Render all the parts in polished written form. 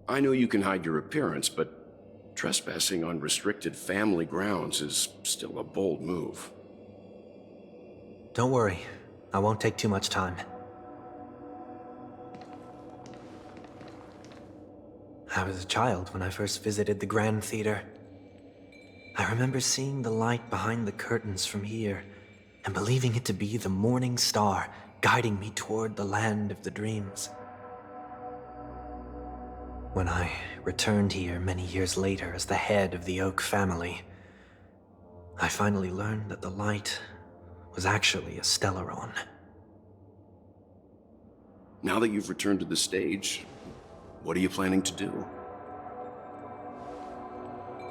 I know you can hide your appearance, but trespassing on restricted family grounds is still a bold move. Don't worry, I won't take too much time. I was a child when I first visited the Grand Theater. I remember seeing the light behind the curtains from here, and believing it to be the morning star guiding me toward the land of the dreams. When I returned here many years later as the head of the Oak family, I finally learned that the light was actually a Stellaron. Now that you've returned to the stage, what are you planning to do?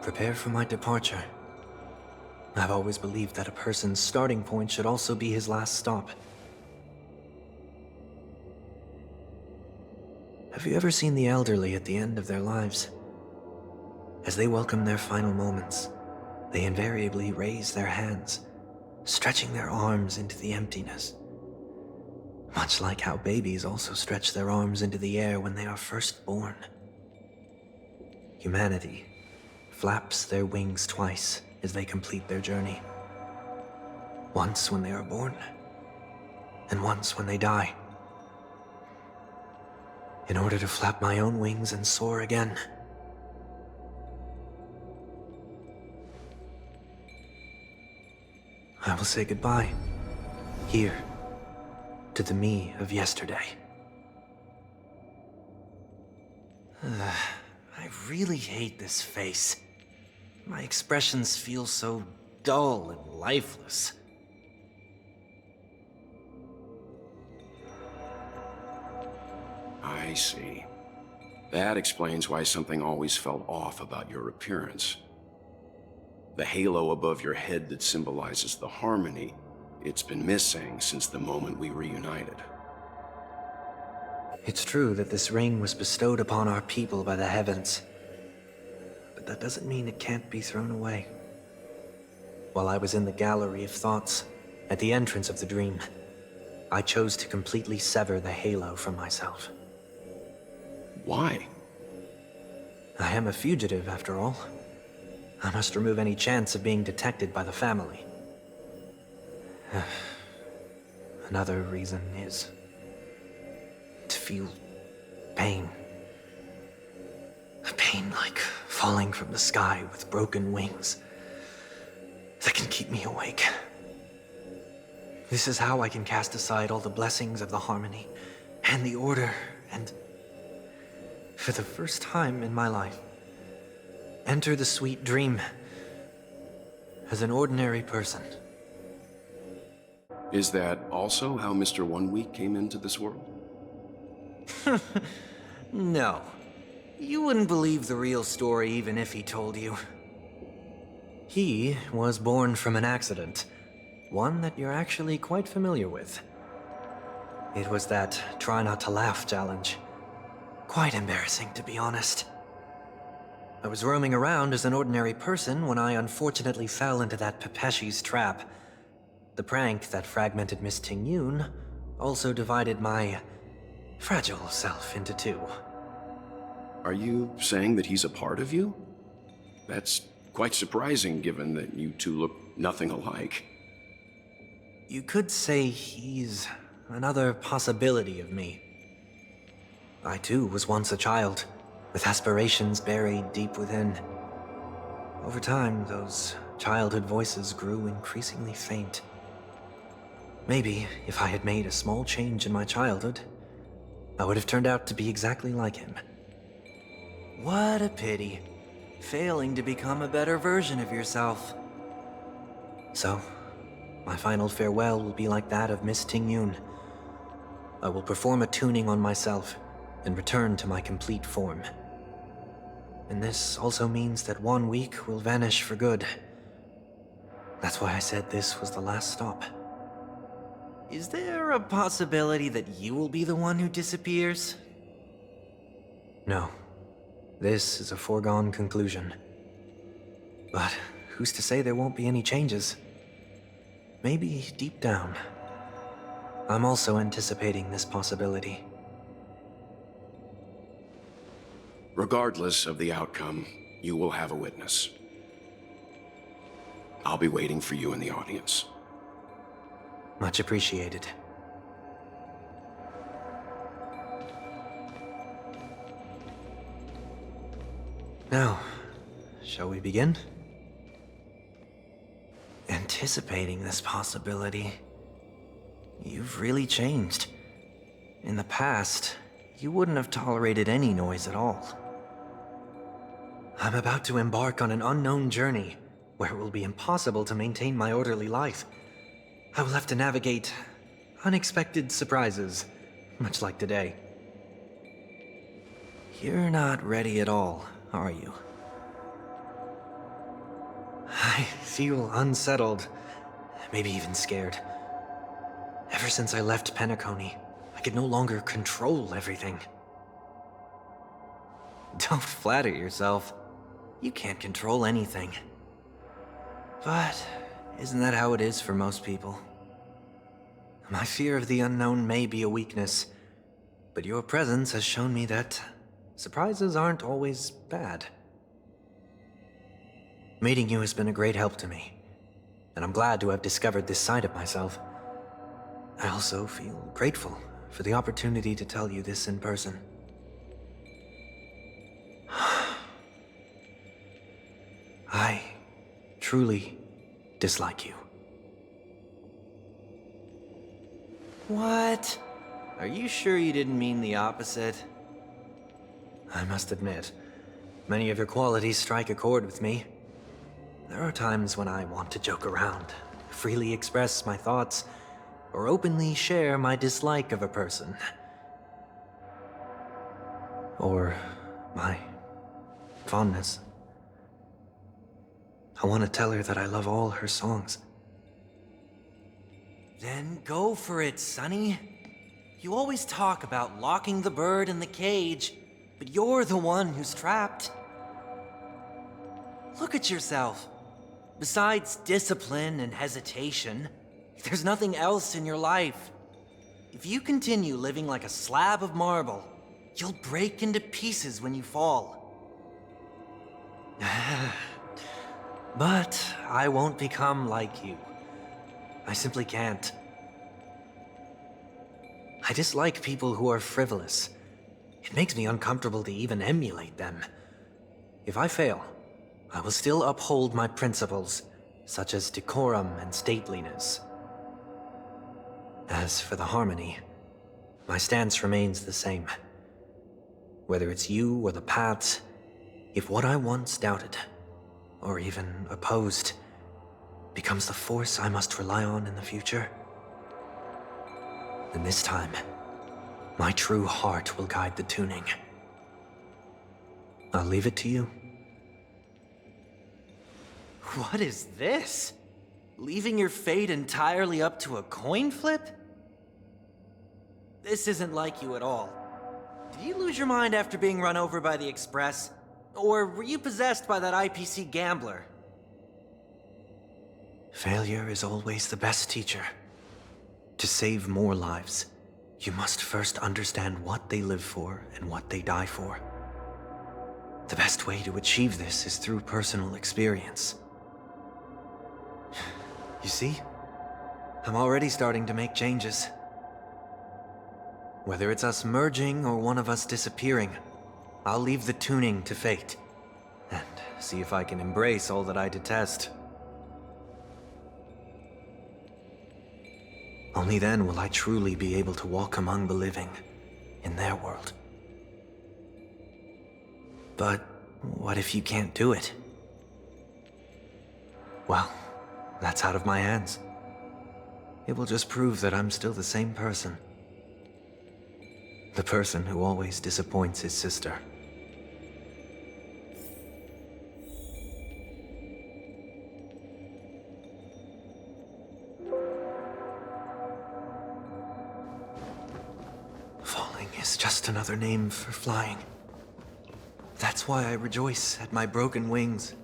Prepare for my departure. I've always believed that a person's starting point should also be his last stop. Have you ever seen the elderly at the end of their lives? As they welcome their final moments, they invariably raise their hands, stretching their arms into the emptiness. Much like how babies also stretch their arms into the air when they are first born. Humanity flaps their wings twice as they complete their journey. Once when they are born, and once when they die. In order to flap my own wings and soar again. I will say goodbye, here, to the me of yesterday. I really hate this face. My expressions feel so dull and lifeless. I see. That explains why something always felt off about your appearance. The halo above your head that symbolizes the harmony, it's been missing since the moment we reunited. It's true that this ring was bestowed upon our people by the heavens, but that doesn't mean it can't be thrown away. While I was in the gallery of thoughts, at the entrance of the dream, I chose to completely sever the halo from myself. Why? I am a fugitive, after all. I must remove any chance of being detected by the family. Another reason is to feel pain. A pain like falling from the sky with broken wings that can keep me awake. This is how I can cast aside all the blessings of the harmony and the order and, for the first time in my life, enter the sweet dream as an ordinary person. Is that also how Mr. 1 Week came into this world? No. You wouldn't believe the real story even if he told you. He was born from an accident, one that you're actually quite familiar with. It was that try not to laugh challenge. Quite embarrassing, to be honest. I was roaming around as an ordinary person when I unfortunately fell into that Pepeshi's trap. The prank that fragmented Miss Ting-Yun also divided my fragile self into two. Are you saying that he's a part of you? That's quite surprising given that you two look nothing alike. You could say he's another possibility of me. I too was once a child, with aspirations buried deep within. Over time, those childhood voices grew increasingly faint. Maybe if I had made a small change in my childhood, I would have turned out to be exactly like him. What a pity. Failing to become a better version of yourself. So, my final farewell will be like that of Miss Ting-Yun. I will perform a tuning on myself and return to my complete form. And this also means that 1 week will vanish for good. That's why I said this was the last stop. Is there a possibility that you will be the one who disappears? No. This is a foregone conclusion. But who's to say there won't be any changes? Maybe deep down, I'm also anticipating this possibility. Regardless of the outcome, you will have a witness. I'll be waiting for you in the audience. Much appreciated. Now, shall we begin? Anticipating this possibility, you've really changed. In the past, you wouldn't have tolerated any noise at all. I'm about to embark on an unknown journey where it will be impossible to maintain my orderly life. I will have to navigate unexpected surprises, much like today. You're not ready at all, are you? I feel unsettled, maybe even scared. Ever since I left Penacony, I could no longer control everything. Don't flatter yourself. You can't control anything. But isn't that how it is for most people? My fear of the unknown may be a weakness, but your presence has shown me that surprises aren't always bad. Meeting you has been a great help to me, and I'm glad to have discovered this side of myself. I also feel grateful for the opportunity to tell you this in person. I truly dislike you. What? Are you sure you didn't mean the opposite? I must admit, many of your qualities strike a chord with me. There are times when I want to joke around, freely express my thoughts, or openly share my dislike of a person. Or my fondness. I want to tell her that I love all her songs. Then go for it, Sonny. You always talk about locking the bird in the cage, but you're the one who's trapped. Look at yourself. Besides discipline and hesitation, there's nothing else in your life. If you continue living like a slab of marble, you'll break into pieces when you fall. But I won't become like you. I simply can't. I dislike people who are frivolous. It makes me uncomfortable to even emulate them. If I fail, I will still uphold my principles, such as decorum and stateliness. As for the harmony, my stance remains the same. Whether it's you or the paths, if what I once doubted, or even opposed, becomes the force I must rely on in the future, then this time, my true heart will guide the tuning. I'll leave it to you. What is this? Leaving your fate entirely up to a coin flip? This isn't like you at all. Did you lose your mind after being run over by the Express? Or were you possessed by that IPC gambler? Failure is always the best teacher. To save more lives, you must first understand what they live for and what they die for. The best way to achieve this is through personal experience. You see? I'm already starting to make changes. Whether it's us merging or one of us disappearing, I'll leave the tuning to fate, and see if I can embrace all that I detest. Only then will I truly be able to walk among the living, in their world. But what if you can't do it? Well, that's out of my hands. It will just prove that I'm still the same person. The person who always disappoints his sister. Falling is just another name for flying. That's why I rejoice at my broken wings.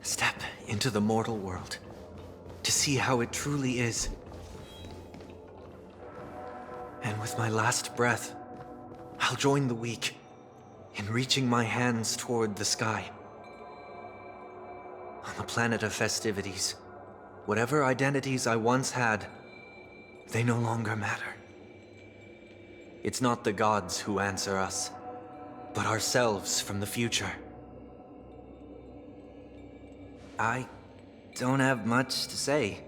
Step into the mortal world to see how it truly is. And with my last breath, I'll join the weak in reaching my hands toward the sky. On the planet of festivities, whatever identities I once had, they no longer matter. It's not the gods who answer us, but ourselves from the future. I don't have much to say.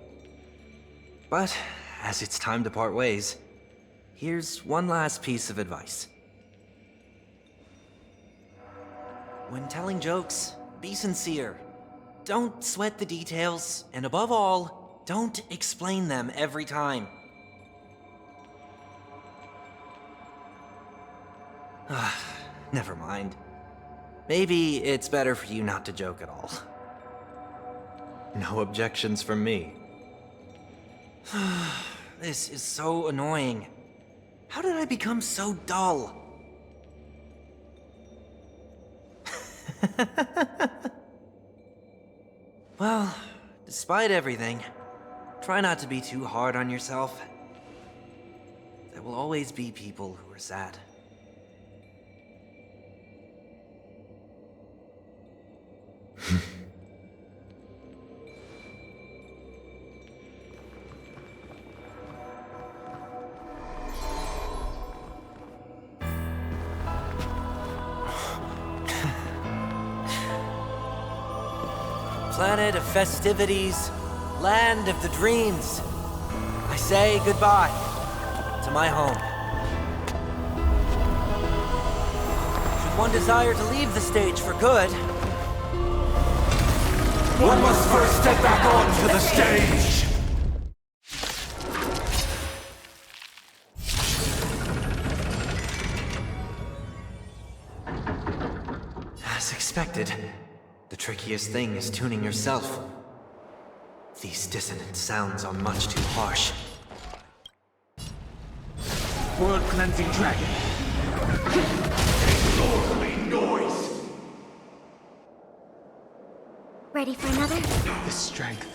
But, as it's time to part ways, here's one last piece of advice. When telling jokes, be sincere. Don't sweat the details, and above all, don't explain them every time. Never mind. Maybe it's better for you not to joke at all. No objections from me. This is so annoying. How did I become so dull? Well, despite everything, try not to be too hard on yourself. There will always be people who are sad. Planet of festivities, land of the dreams. I say goodbye to my home. Should one desire to leave the stage for good, one must first step back onto the stage! As expected, the trickiest thing is tuning yourself. These dissonant sounds are much too harsh. World-cleansing dragon! Disorderly noise! Ready for another? The strength.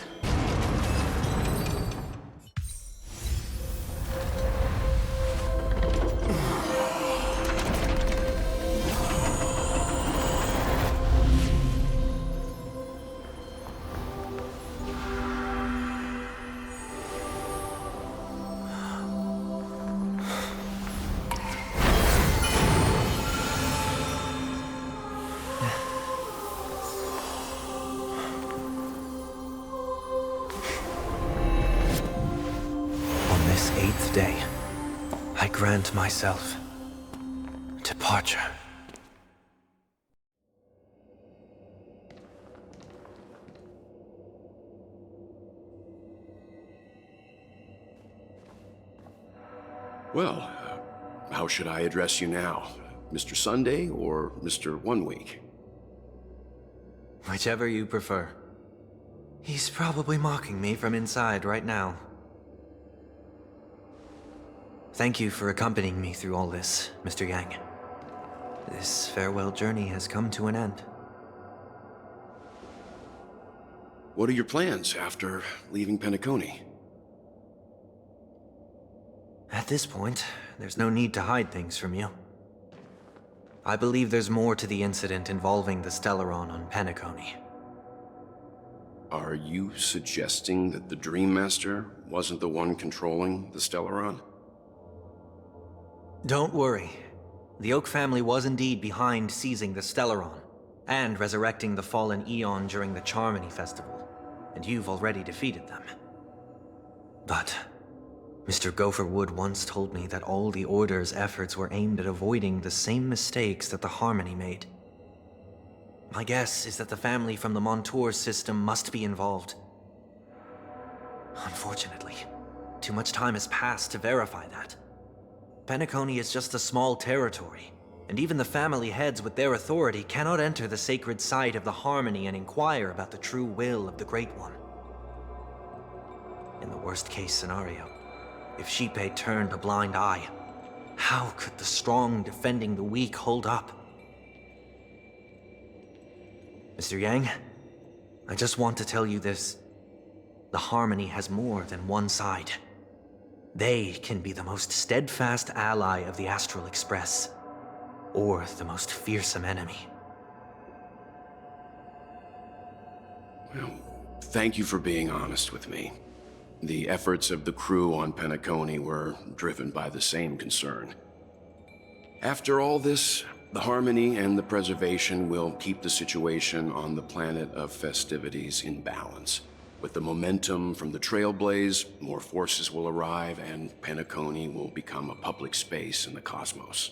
This 8th day, I grant myself departure. Well, how should I address you now? Mr. Sunday or Mr. 1 Week? Whichever you prefer. He's probably mocking me from inside right now. Thank you for accompanying me through all this, Mr. Yang. This farewell journey has come to an end. What are your plans after leaving Penacony? At this point, there's no need to hide things from you. I believe there's more to the incident involving the Stellaron on Penacony. Are you suggesting that the Dream Master wasn't the one controlling the Stellaron? Don't worry. The Oak family was indeed behind seizing the Stellaron, and resurrecting the fallen Eon during the Charmony Festival, and you've already defeated them. But Mr. Gopherwood once told me that all the Order's efforts were aimed at avoiding the same mistakes that the Harmony made. My guess is that the family from the Montour system must be involved. Unfortunately, too much time has passed to verify that. Penacony is just a small territory, and even the family heads with their authority cannot enter the sacred site of the Harmony and inquire about the true will of the Great One. In the worst-case scenario, if Xipe turned a blind eye, how could the strong defending the weak hold up? Mr. Yang, I just want to tell you this. The Harmony has more than one side. They can be the most steadfast ally of the Astral Express. or the most fearsome enemy. Well, thank you for being honest with me. The efforts of the crew on Penacony were driven by the same concern. After all this, the harmony and the preservation will keep the situation on the planet of festivities in balance. With the momentum from the Trailblaze, more forces will arrive and Penacony will become a public space in the cosmos.